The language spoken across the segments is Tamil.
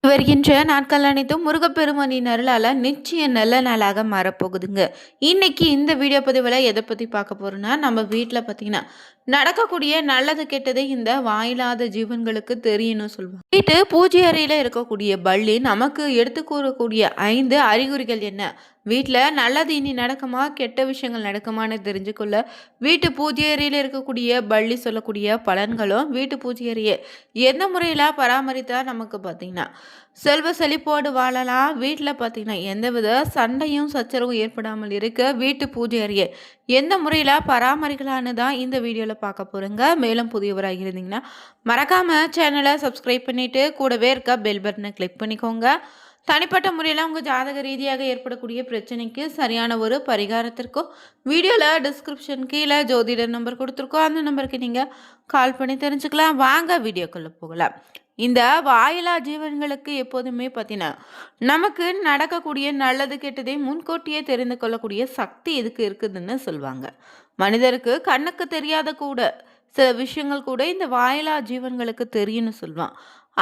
வருகின்ற நாட்கள் அனைத்தும் முருகப்பெருமானின் அருளால நிச்சயம் நல்ல நாளாக மாறப்போகுதுங்க. இன்னைக்கு இந்த வீடியோ பதிவில் எதை பற்றி பார்க்க போறோம்னா, நம்ம வீட்டில் பார்த்தீங்கன்னா நடக்கக்கூடிய நல்லது கெட்டது இந்த வாயில்லாத ஜீவன்களுக்கு தெரியணும் சொல்லுவாங்க. வீட்டு பூஜை அறையில் இருக்கக்கூடிய பள்ளி நமக்கு எடுத்து கூறக்கூடிய 5 அறிகுறிகள் என்ன? வீட்டில் நல்லது இனி நடக்குமா, கெட்ட விஷயங்கள் நடக்குமான்னு தெரிஞ்சுக்கொள்ள வீட்டு பூஜை அறையில் இருக்கக்கூடிய பள்ளி சொல்லக்கூடிய பலன்களும், வீட்டு பூஜை அறையை எந்த முறையில் பராமரித்தா நமக்கு பார்த்தீங்கன்னா செல்வ செழிப்போடு வாழலாம், வீட்டில் பார்த்தீங்கன்னா எந்தவித சண்டையும் சச்சரவும் ஏற்படாமல் இருக்க வீட்டு பூஜை அறையை எந்த முறையில் பராமரிக்கலான்னு தான் இந்த வீடியோவில் பார்க்க போகிறேங்க. மேலும் புதியவராக இருந்தீங்கன்னா மறக்காமல் சேனலை சப்ஸ்கிரைப் பண்ணிவிட்டு கூடவே இருக்க பெல் பட்டனை கிளிக் பண்ணிக்கோங்க. தனிப்பட்ட முறையில் உங்கள் ஜாதக ரீதியாக ஏற்படக்கூடிய பிரச்சனைக்கு சரியான ஒரு பரிகாரத்திற்கும் வீடியோவில் டிஸ்கிரிப்ஷன் கீழே ஜோதிடர் நம்பர் கொடுத்துருக்கோம். அந்த நம்பருக்கு நீங்கள் கால் பண்ணி தெரிஞ்சுக்கலாம். வாங்க வீடியோக்குள்ளே போகலாம். இந்த வாயிலா ஜீவன்களுக்கு எப்போதுமே பார்த்தீங்கன்னா நமக்கு நடக்கக்கூடிய நல்லது கெட்டதை முன்கூட்டியே தெரிந்து கொள்ளக்கூடிய சக்தி இதுக்கு இருக்குதுன்னு சொல்லுவாங்க. மனிதருக்கு கண்ணுக்கு தெரியாத கூட சில விஷயங்கள் கூட இந்த வாயிலா ஜீவன்களுக்கு தெரியும்னு சொல்லுவான்.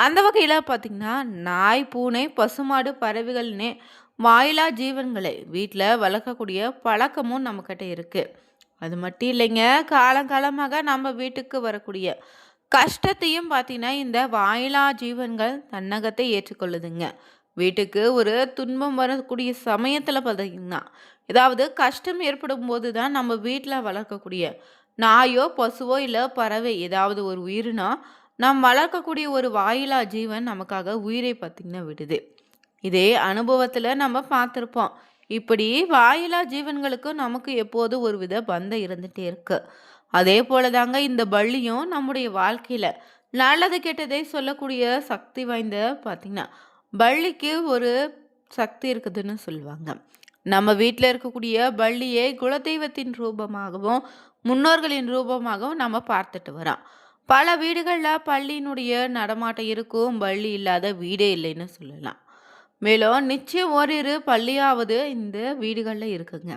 அந்த வகையில் பார்த்திங்கன்னா நாய், பூனை, பசுமாடு, பறவைகள்னே வாயிலா ஜீவன்களை வீட்டில் வளர்க்கக்கூடிய பழக்கமும் நம்மக்கிட்ட இருக்குது. அது மட்டும் இல்லைங்க, காலங்காலமாக நம்ம வீட்டுக்கு வரக்கூடிய கஷ்டத்தையும் பார்த்திங்கன்னா இந்த வாயிலா ஜீவன்கள் தன்னகத்தை ஏற்றுக்கொள்ளுதுங்க. வீட்டுக்கு ஒரு துன்பம் வரக்கூடிய சமயத்தில் பார்த்திங்கன்னா ஏதாவது கஷ்டம் ஏற்படும் போது தான் நம்ம வீட்டில் வளர்க்கக்கூடிய நாயோ, பசுவோ, இல்லை பறவை ஏதாவது ஒரு உயிரினா நாம் வளர்க்கக்கூடிய ஒரு வாயிலா ஜீவன் நமக்காக உயிரை பார்த்திங்கன்னா விடுது. இதே அனுபவத்தில் நம்ம பார்த்துருப்போம். இப்படி வாயிலா ஜீவன்களுக்கும் நமக்கு எப்போது ஒரு வித பந்தம் இருந்துகிட்டே இருக்கு. அதே போல தாங்க இந்த பள்ளியும் நம்முடைய வாழ்க்கையில் நல்லது கெட்டதை சொல்லக்கூடிய சக்தி வாய்ந்த பார்த்திங்கன்னா பள்ளிக்கு ஒரு சக்தி இருக்குதுன்னு சொல்லுவாங்க. நம்ம வீட்டில் இருக்கக்கூடிய பள்ளியை குலதெய்வத்தின் ரூபமாகவும் முன்னோர்களின் ரூபமாகவும் நம்ம பார்த்துட்டு வரோம். பல வீடுகளில் பள்ளியினுடைய நடமாட்டம் இருக்கும், பள்ளி இல்லாத வீடே இல்லைன்னு சொல்லலாம். மேலும் நிச்சயம் ஓரிரு பள்ளியாவது இந்த வீடுகளில் இருக்குங்க.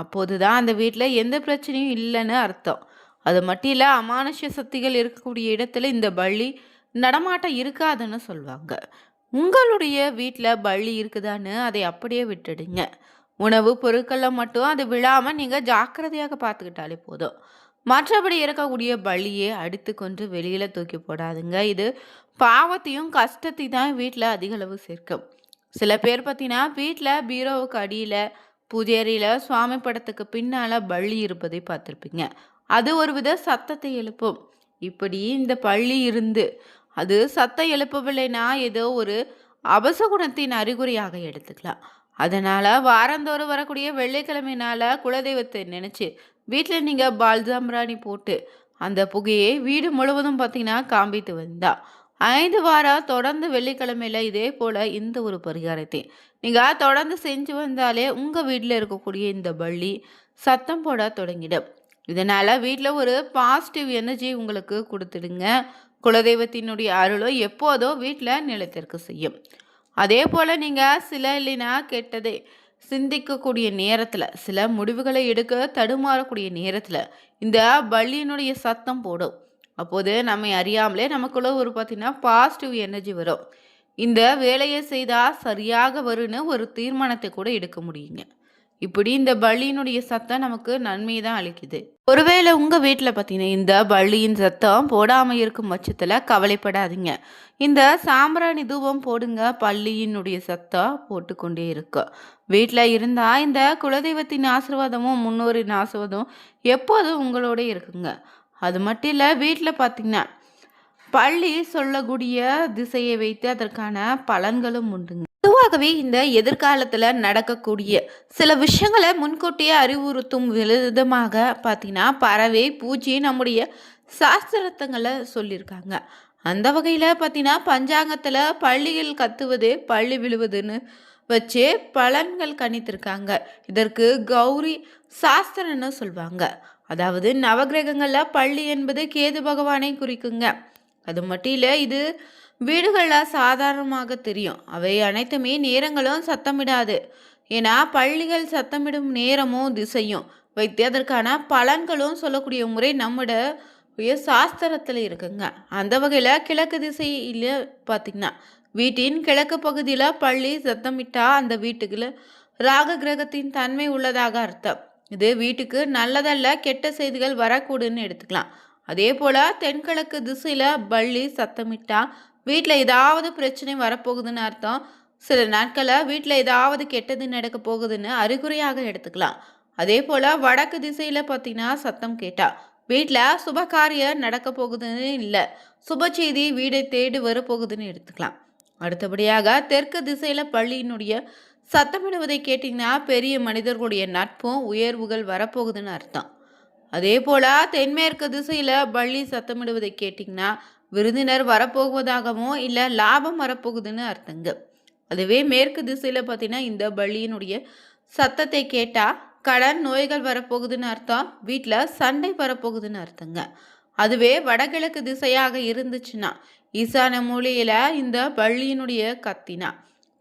அப்போது தான் அந்த வீட்டில் எந்த பிரச்சனையும் இல்லைன்னு அர்த்தம். அது மட்டும் இல்லை, அமானுஷ்ய சக்திகள் இருக்கக்கூடிய இடத்துல இந்த பள்ளி நடமாட்டம் இருக்காதுன்னு சொல்லுவாங்க. உங்களுடைய வீட்டில் பள்ளி இருக்குதான்னு அதை அப்படியே விட்டுடுங்க. உணவு பொருட்களில் மட்டும் அது விழாமல் நீங்கள் ஜாக்கிரதையாக பார்த்துக்கிட்டாலே போதும். மற்றபடி இருக்கக்கூடிய பள்ளியை அடித்து கொண்டு வெளியில் தூக்கி போடாதுங்க. இது பாவத்தையும் கஷ்டத்தையும் தான் வீட்டில் அதிகளவு சேர்க்கும். சில பேர் பார்த்தீங்கன்னா வீட்டில் பீரோவுக்கு அடியில், பூஜை அறையில், சுவாமி படத்துக்கு பின்னால் பள்ளி இருப்பதை பார்த்துருப்பீங்க. அது ஒரு வித சத்தத்தை எழுப்பும். இப்படி இந்த பள்ளி இருந்து அது சத்தம் எழுப்பவில்லைன்னா ஏதோ ஒரு அபசகுணத்தின் அறிகுறியாக எடுத்துக்கலாம். அதனால் வாரந்தோறும் வரக்கூடிய வெள்ளிக்கிழமையினால் குலதெய்வத்தை நினச்சி வீட்டில் நீங்கள் பால்சாம்பிராணி போட்டு அந்த புகையை வீடு முழுவதும் பார்த்தீங்கன்னா காண்பித்து வந்தா 5 வாரம் தொடர்ந்து வெள்ளிக்கிழமையில் இதே போல் இந்த ஒரு பரிகாரத்தை நீங்கள் தொடர்ந்து செஞ்சு வந்தாலே உங்கள் வீட்டில் இருக்கக்கூடிய இந்த பள்ளி சத்தம் போட தொடங்கிடும். இதனால் வீட்டில் ஒரு பாசிட்டிவ் எனர்ஜி உங்களுக்கு கொடுத்துடுங்க. குலதெய்வத்தினுடைய அருளும் எப்போதோ வீட்டில் நிலைத்திருக்க செய்யும். அதே போல் நீங்கள் சில இல்லைனா கெட்டதை சிந்திக்கக்கூடிய நேரத்தில், சில முடிவுகளை எடுக்க தடுமாறக்கூடிய நேரத்தில் இந்த பள்ளியினுடைய சத்தம் போடும். அப்போது நம்மை அறியாமலே நமக்குள்ள ஒரு பார்த்திங்கன்னா பாசிட்டிவ் எனர்ஜி வரும். இந்த வேலையை செய்தால் சரியாக வரும்னு ஒரு தீர்மானத்தை கூட எடுக்க முடியுங்க. இப்படி இந்த பள்ளியினுடைய சத்தம் நமக்கு நன்மை தான் அளிக்குது. ஒருவேளை உங்கள் வீட்டில் பார்த்தீங்கன்னா இந்த பள்ளியின் சத்தம் போடாமல் இருக்கும் பட்சத்தில் கவலைப்படாதீங்க. இந்த சாம்பிராணி தூபம் போடுங்க, பள்ளியினுடைய சத்தம் போட்டுக்கொண்டே இருக்கும். வீட்டில் இருந்தால் இந்த குலதெய்வத்தின் ஆசீர்வாதமும் முன்னோரின் ஆசீர்வாதமும் எப்போதும் உங்களோட இருக்குங்க. அது மட்டும் இல்லை, வீட்டில் பார்த்தீங்கன்னா பள்ளி சொல்லக்கூடிய திசையை வைத்து அதற்கான பலன்களும் உண்டுங்க. பொதுவாகவே இந்த எதிர்காலத்தில் நடக்கக்கூடிய சில விஷயங்களை முன்கூட்டியே அறிவுறுத்தும் விதமாக பார்த்தீங்கன்னா பறவை, பூச்சி நம்முடைய சாஸ்திரத்தங்களை சொல்லியிருக்காங்க. அந்த வகையில் பார்த்தீங்கன்னா பஞ்சாங்கத்தில் பள்ளிகள் கத்துவது, பள்ளி விழுவதுன்னு வச்சு பலன்கள் கணித்திருக்காங்க. இதற்கு கௌரி சாஸ்திரன்னு சொல்லுவாங்க. அதாவது நவகிரகங்களில் பள்ளி என்பது கேது பகவானை குறிக்குங்க. அது மட்டும் இல்லை, இது வீடுகளில் சாதாரணமாக தெரியும். அவை அனைத்துமே நேரங்களும் சத்தமிடாது. ஏன்னா பள்ளிகள் சத்தமிடும் நேரமும் திசையும் வைத்து அதற்கான பலன்களும் சொல்லக்கூடிய முறை நம்முடைய சாஸ்திரத்தில் இருக்குங்க. அந்த வகையில் கிழக்கு திசையில் பார்த்திங்கன்னா வீட்டின் கிழக்கு பகுதியில் பள்ளி சத்தமிட்டா அந்த வீட்டுக்குள்ள ராக கிரகத்தின் தன்மை உள்ளதாக அர்த்தம். இது வீட்டுக்கு நல்லதல்ல, கெட்ட செய்திகள் வரக்கூடுன்னு எடுத்துக்கலாம். அதே போல தென்கிழக்கு திசையில பள்ளி சத்தமிட்டா வீட்டில் ஏதாவது பிரச்சனை வரப்போகுதுன்னு அர்த்தம். சில நாட்களில் வீட்டில் ஏதாவது கெட்டது நடக்க போகுதுன்னு அறிகுறியாக எடுத்துக்கலாம். அதே போல் வடக்கு திசையில் பார்த்தீங்கன்னா சத்தம் கேட்டா வீட்டில் சுபகாரியம் நடக்க போகுதுன்னு இல்லை, சுப செய்தி வீடை தேடி வரப்போகுதுன்னு எடுத்துக்கலாம். அடுத்தபடியாக தெற்கு திசையில் பள்ளியினுடைய சத்தமிடுவதை கேட்டிங்கன்னா பெரிய மனிதர்களுடைய நட்பும் உயர்வுகள் வரப்போகுதுன்னு அர்த்தம். அதே போல் தென்மேற்கு திசையில் பள்ளி சத்தமிடுவதை கேட்டிங்கன்னா விருந்தினர் வரப்போகுவதாகவும் இல்லை லாபம் வரப்போகுதுன்னு அர்த்தங்க. அதுவே மேற்கு திசையில் பார்த்தீங்கன்னா இந்த பள்ளியினுடைய சத்தத்தை கேட்டால் கடன் நோய்கள் வரப்போகுதுன்னு அர்த்தம், வீட்டில் சண்டை வரப்போகுதுன்னு அர்த்தங்க. அதுவே வடகிழக்கு திசையாக இருந்துச்சுன்னா ஈசான மூலையில் இந்த பள்ளியினுடைய கத்தினா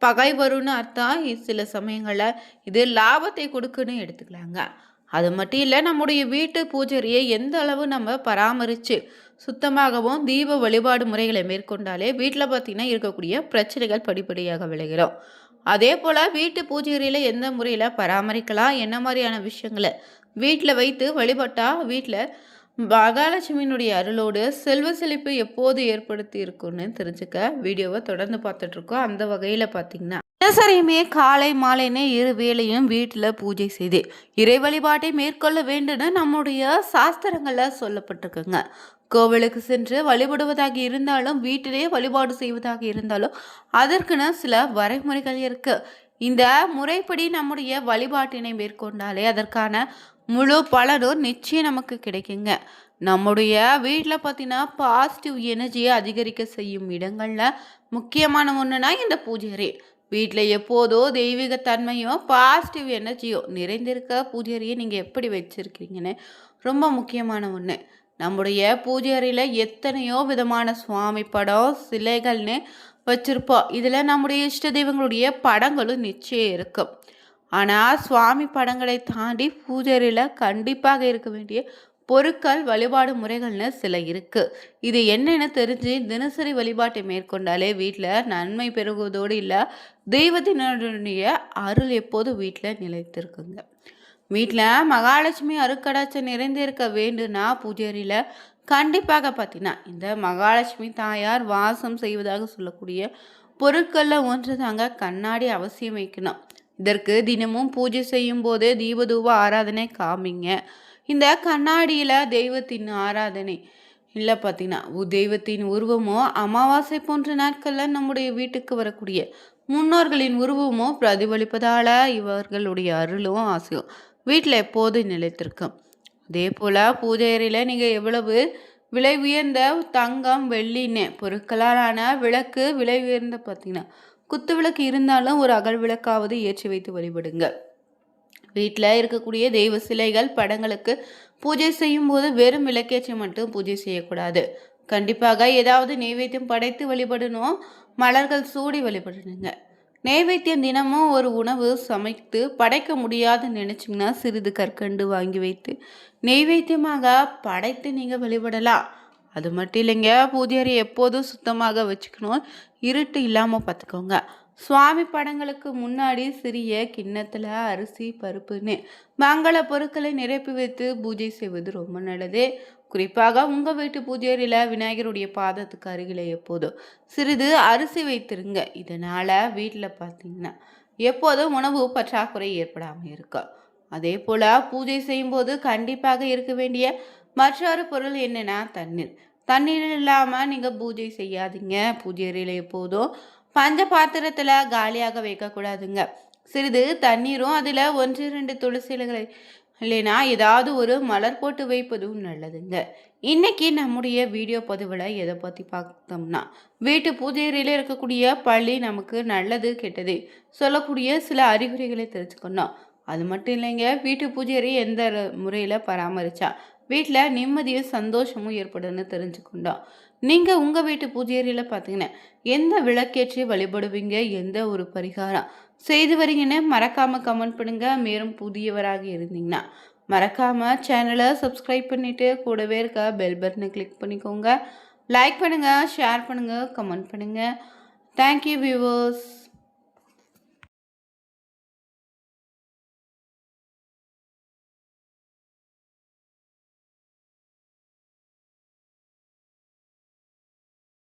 பகை வரும்னு அர்த்தம். சில சமயங்களில் இது லாபத்தை கொடுக்குன்னு எடுத்துக்கலாங்க. அது மட்டும் இல்லை, நம்முடைய வீட்டு பூஜையை எந்த அளவு நம்ம பராமரித்து சுத்தமாகவும் தீப வழிபாடு முறைகளை மேற்கொண்டாலே வீட்டில் பார்த்திங்கன்னா இருக்கக்கூடிய பிரச்சனைகள் படிப்படியாக விளைகிறோம். அதே போல் வீட்டு பூஜைகளில் எந்த முறையில் பராமரிக்கலாம், என்ன மாதிரியான விஷயங்களை வீட்டில் வைத்து வழிபட்டால் வீட்டில் மகாலட்சுமியினுடைய அருளோடு செல்வ செழிப்பு எப்போது ஏற்படுத்தி இருக்குன்னு தெரிஞ்சுக்க வீடியோவை தொடர்ந்து பார்த்துட்ருக்கோம். அந்த வகையில் பார்த்திங்கன்னா தினசரியுமே காலை மாலைன்னு இரு வேளையும் வீட்டில் பூஜை செய்து இறை வழிபாட்டை மேற்கொள்ள வேண்டும்னு நம்முடைய சாஸ்திரங்களில் சொல்லப்பட்டிருக்குங்க. கோவிலுக்கு சென்று வழிபடுவதாக இருந்தாலும் வீட்டிலே வழிபாடு செய்வதாக இருந்தாலும் அதற்குன்னு சில வரைமுறைகள் இருக்கு. இந்த முறைப்படி நம்முடைய வழிபாட்டினை மேற்கொண்டாலே அதற்கான முழு பலனும் நிச்சயம் நமக்கு கிடைக்குங்க. நம்முடைய வீட்டில் பார்த்தீங்கன்னா பாசிட்டிவ் எனர்ஜியை அதிகரிக்க செய்யும் இடங்களில் முக்கியமான ஒன்றுனா இந்த பூஜை. வீட்டில் எப்போதோ தெய்வீக தன்மையும் பாசிட்டிவ் எனர்ஜியோ நிறைந்திருக்க பூஜையை நீங்கள் எப்படி வச்சுருக்கீங்கன்னு ரொம்ப முக்கியமான ஒன்று. நம்முடைய பூஜை அறையில் எத்தனையோ விதமான சுவாமி படம் சிலைகள்னு வச்சுருப்போம். இதில் நம்முடைய இஷ்ட தெய்வங்களுடைய படங்களும் நிச்சயம் இருக்கும். ஆனால் சுவாமி படங்களை தாண்டி பூஜை அறையில் கண்டிப்பாக இருக்க வேண்டிய பொருட்கள் வழிபாடு முறைகள்னு சில இருக்குது. இது என்னென்னு தெரிஞ்சு தினசரி வழிபாட்டை மேற்கொண்டாலே வீட்டில் நன்மை பெருகுவதோடு இல்லை தெய்வத்தினுடைய அருள் எப்போதும் வீட்டில் நிலைத்திருக்குங்க. வீட்டில் மகாலட்சுமி அருக்கடாட்சம் நிறைந்திருக்க வேண்டும்னா பூஜையில் கண்டிப்பாக பார்த்தீங்கன்னா இந்த மகாலட்சுமி தாயார் வாசம் செய்வதாக சொல்லக்கூடிய பொருட்களில் ஒன்று தாங்க கண்ணாடி அவசியம் வைக்கணும். இதற்கு தினமும் பூஜை செய்யும் போது தீபதூப ஆராதனை காமிங்க. இந்த கண்ணாடியில் தெய்வத்தின் ஆராதனை இல்லை பார்த்தீங்கன்னா தெய்வத்தின் உருவமோ அமாவாசை போன்ற நாட்களில் நம்முடைய வீட்டுக்கு வரக்கூடிய முன்னோர்களின் உருவமோ பிரதிபலிப்பதால் இவர்களுடைய அருளும் ஆசையும் வீட்டில் எப்போதும் நிலைத்திருக்கும். அதே போல் பூஜை அறையில் நீங்கள் எவ்வளவு விலை உயர்ந்த தங்கம் வெள்ளின்னு பொருட்களாலான விளக்கு விலை உயர்ந்த பார்த்தீங்கன்னா குத்து விளக்கு இருந்தாலும் ஒரு அகல் விளக்காவது ஏற்றி வைத்து வழிபடுங்க. வீட்டில் இருக்கக்கூடிய தெய்வ சிலைகள் படங்களுக்கு பூஜை செய்யும் போது வெறும் விளக்கேற்றி மட்டும் பூஜை செய்யக்கூடாது. கண்டிப்பாக ஏதாவது நைவேத்தியம் படைத்து வழிபடணும், மலர்கள் சூடி வழிபடணுங்க. நைவேத்தியம் தினமும் ஒரு உணவு சமைத்து படைக்க முடியாதுன்னு நினச்சிங்கன்னா சிறிது கற்கண்டு வாங்கி வைத்து நைவேத்தியமாக படைத்து நீங்கள் வழிபடலாம். அது மட்டும் இல்லைங்க, பூஜை அறை எப்போதும் சுத்தமாக வச்சுக்கணும், இருட்டு இல்லாமல் பார்த்துக்கோங்க. சுவாமி படங்களுக்கு முன்னாடி சிறிய கிண்ணத்தில் அரிசி பருப்புன்னு மங்கள பொருட்களை நிரப்பி வைத்து பூஜை செய்வது ரொம்ப நல்லது. குறிப்பாக உங்கள் வீட்டு பூஜையில் விநாயகருடைய பாதத்துக்கு அருகில் எப்போதும் சிறிது அரிசி வைத்திருங்க. இதனால் வீட்டில் பார்த்தீங்கன்னா எப்போதும் உணவு பற்றாக்குறை ஏற்படாமல் இருக்கும். அதே போல் பூஜை செய்யும்போது கண்டிப்பாக இருக்க வேண்டிய மற்றொரு பொருள் என்னென்னா தண்ணீர். தண்ணீர் இல்லாமல் நீங்கள் பூஜை செய்யாதீங்க. பூஜை அறையில் எப்போதும் பஞ்ச பாத்திரத்தில் காலியாக வைக்கக்கூடாதுங்க. சிறிது தண்ணீரும் அதில் 1-2 துளசி இலைகளை இல்லைனா ஏதாவது ஒரு மலர் போட்டு வைப்பதும் நல்லதுங்க. இன்னைக்கு நம்முடைய வீடியோ பதிவில் எதை பற்றி பார்த்தோம்னா வீட்டு பூஜையில் இருக்கக்கூடிய பள்ளி நமக்கு நல்லது கெட்டது சொல்லக்கூடிய சில அறிகுறிகளை தெரிஞ்சுக்கணும். அது மட்டும் இல்லைங்க, வீட்டு பூஜையை எந்த முறையில் பராமரித்தா வீட்டில் நிம்மதியும் சந்தோஷமும் ஏற்படுன்னு தெரிஞ்சுக்கொண்டோம். நீங்கள் உங்கள் வீட்டு பூஜையில் பார்த்தீங்கன்னா எந்த விளக்கேற்றி வழிபடுவீங்க, எந்த ஒரு பரிகாரம் செய்து வரீங்கன்னு மறக்காமல் கமெண்ட் பண்ணுங்கள். மேலும் புதியவராக இருந்தீங்கன்னா மறக்காமல் சேனலை சப்ஸ்கிரைப் பண்ணிவிட்டு கூடவே இருக்க பெல் பட்டனை கிளிக் பண்ணிக்கோங்க. லைக் பண்ணுங்கள், ஷேர் பண்ணுங்கள், கமெண்ட் பண்ணுங்கள். Thank you viewers.